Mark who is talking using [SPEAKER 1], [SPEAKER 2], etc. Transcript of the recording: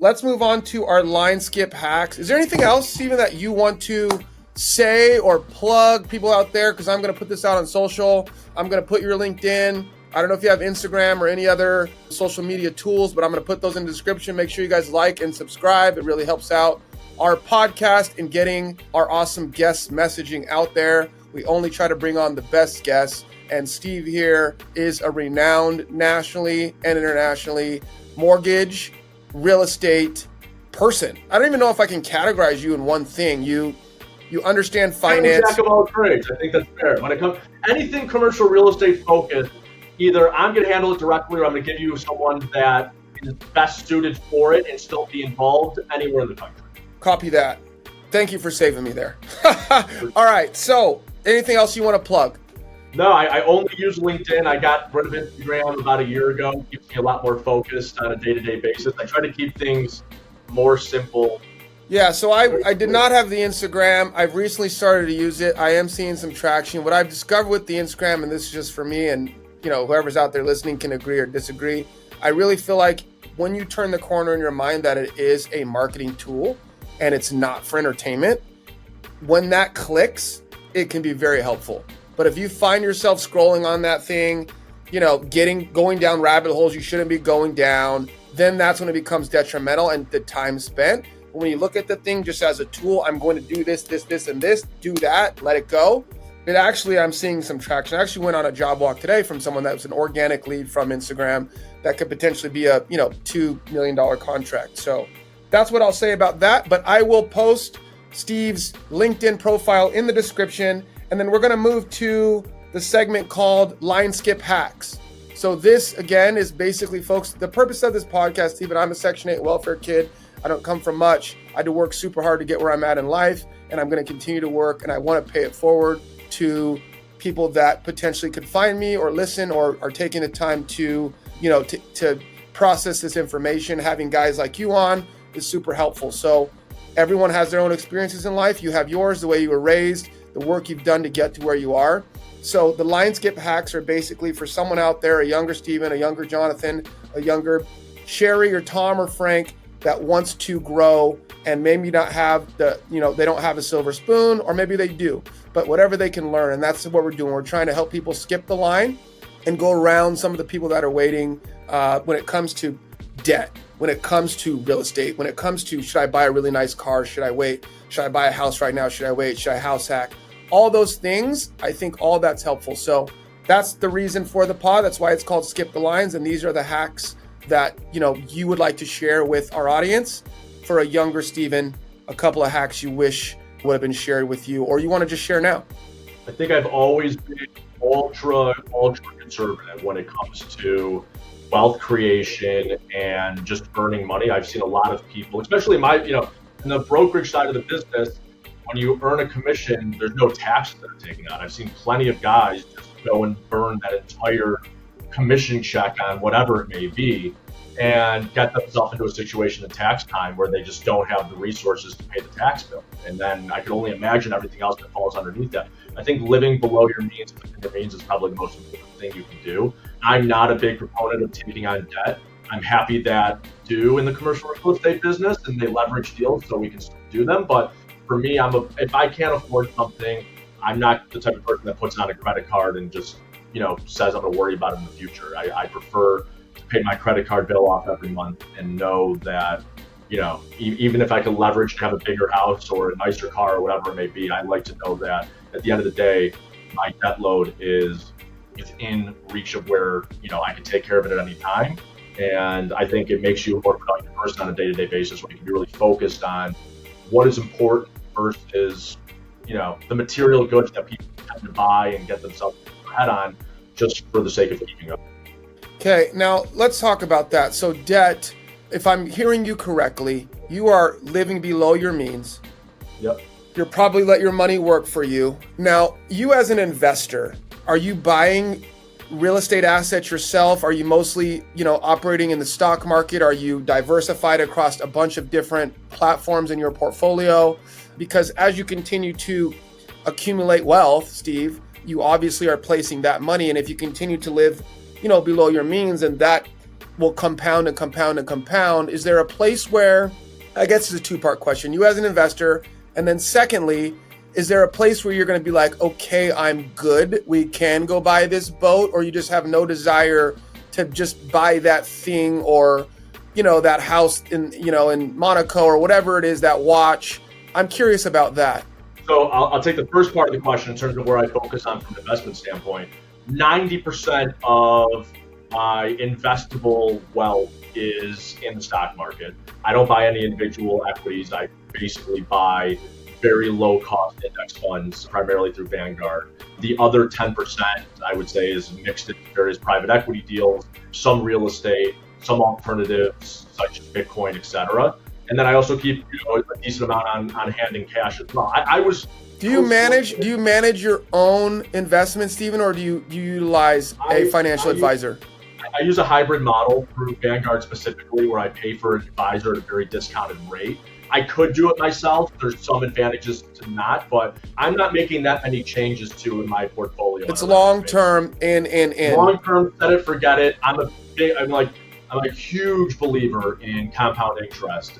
[SPEAKER 1] let's move on to our line skip hacks. Is there anything else, Steven, that you want to say or plug people out there? Because I'm going to put this out on social. I'm going to put your LinkedIn. I don't know if you have Instagram or any other social media tools, but I'm going to put those in the description. Make sure you guys like and subscribe. It really helps out our podcast in getting our awesome guest messaging out there. We only try to bring on the best guests. And Steve here is a renowned nationally and internationally mortgage, real estate person. I don't even know if I can categorize you in one thing. You understand finance.
[SPEAKER 2] Jack of all trades. I think that's fair. When it comes anything commercial real estate focused, either I'm going to handle it directly or I'm going to give you someone that is best suited for it and still be involved anywhere in the country.
[SPEAKER 1] Copy that. Thank you for saving me there. All right. So anything else you want to plug?
[SPEAKER 2] No, I only use LinkedIn. I got rid of Instagram about a year ago. It keeps me a lot more focused on a day-to-day basis. I try to keep things more simple.
[SPEAKER 1] Yeah, so I did not have the Instagram. I've recently started to use it. I am seeing some traction. What I've discovered with the Instagram, and this is just for me, and whoever's out there listening can agree or disagree, I really feel like when you turn the corner in your mind that it is a marketing tool and it's not for entertainment, when that clicks, it can be very helpful. But if you find yourself scrolling on that thing, going down rabbit holes you shouldn't be going down, then that's when it becomes detrimental and the time spent. When you look at the thing just as a tool, I'm going to do this, and this, do that, let it go. I'm seeing some traction. I actually went on a job walk today from someone that was an organic lead from Instagram that could potentially be a, $2 million contract. So that's what I'll say about that. But I will post Steve's LinkedIn profile in the description. And then we're going to move to the segment called Line Skip Hacks. So this, again, is basically, folks, the purpose of this podcast, Steven, I'm a Section 8 welfare kid. I don't come from much. I had to work super hard to get where I'm at in life, and I'm going to continue to work, and I want to pay it forward to people that potentially could find me or listen or are taking the time to, to process this information. Having guys like you on is super helpful. So everyone has their own experiences in life. You have yours, the way you were raised, the work you've done to get to where you are. So the line skip hacks are basically for someone out there, a younger Steven, a younger Jonathan, a younger Sherry or Tom or Frank that wants to grow and maybe not have they don't have a silver spoon, or maybe they do, but whatever they can learn. And that's what we're doing. We're trying to help people skip the line and go around some of the people that are waiting when it comes to debt, when it comes to real estate, when it comes to, should I buy a really nice car? Should I wait? Should I buy a house right now? Should I wait? Should I house hack? All those things, I think all that's helpful. So that's the reason for the pod. That's why it's called Skip the Lines. And these are the hacks that, you would like to share with our audience. For a younger Steven, a couple of hacks you wish would have been shared with you, or you want to just share now?
[SPEAKER 2] I think I've always been ultra conservative when it comes to wealth creation and just earning money. I've seen a lot of people, especially in the brokerage side of the business, when you earn a commission, there's no taxes that are taken out. I've seen plenty of guys just go and burn that entire commission check on whatever it may be and get themselves into a situation in tax time where they just don't have the resources to pay the tax bill. And then I can only imagine everything else that falls underneath that. I think living below your means is probably the most important thing you can do. I'm not a big proponent of taking on debt. I'm happy that do in the commercial real estate business and they leverage deals so we can still do them. But for me, if I can't afford something, I'm not the type of person that puts on a credit card and just, says I'm going to worry about it in the future. I prefer to pay my credit card bill off every month and know that, even if I can leverage to have a bigger house or a nicer car or whatever it may be, I like to know that at the end of the day, my debt load is within reach of where, I can take care of it at any time. And I think it makes you a more productive person on a day-to-day basis where you can be really focused on what is important versus, the material goods that people tend to buy and get themselves ahead on just for the sake of keeping up.
[SPEAKER 1] Okay, now let's talk about that. So debt, if I'm hearing you correctly, you are living below your means.
[SPEAKER 2] Yep.
[SPEAKER 1] You'll probably let your money work for you. Now, you as an investor, are you buying real estate assets yourself? Are you mostly, operating in the stock market? Are you diversified across a bunch of different platforms in your portfolio? Because as you continue to accumulate wealth, Steve, you obviously are placing that money. And if you continue to live, below your means, and that will compound and compound and compound. Is there a place where, I guess it's a two-part question, you as an investor, and then secondly, is there a place where you're going to be like, okay, I'm good, we can go buy this boat, or you just have no desire to just buy that thing, or, you know, that house in, you know, in Monaco or whatever it is, that watch? I'm curious about that.
[SPEAKER 2] So I'll take the first part of the question in terms of where I focus on from an investment standpoint. 90% of my investable wealth is in the stock market. I don't buy any individual equities. I basically buy very low cost index funds, primarily through Vanguard. The other 10%, I would say, is mixed in various private equity deals, some real estate, some alternatives such as Bitcoin, etc. And then I also keep, you know, a decent amount on hand in cash as well.
[SPEAKER 1] Do you manage your own investment, Steven, or do you utilize a financial advisor?
[SPEAKER 2] I use a hybrid model through Vanguard specifically, where I pay for an advisor at a very discounted rate. I could do it myself. There's some advantages to not, but I'm not making that many changes to in my portfolio.
[SPEAKER 1] It's long term in.
[SPEAKER 2] Long term, set it, forget it. I'm a huge believer in compound interest.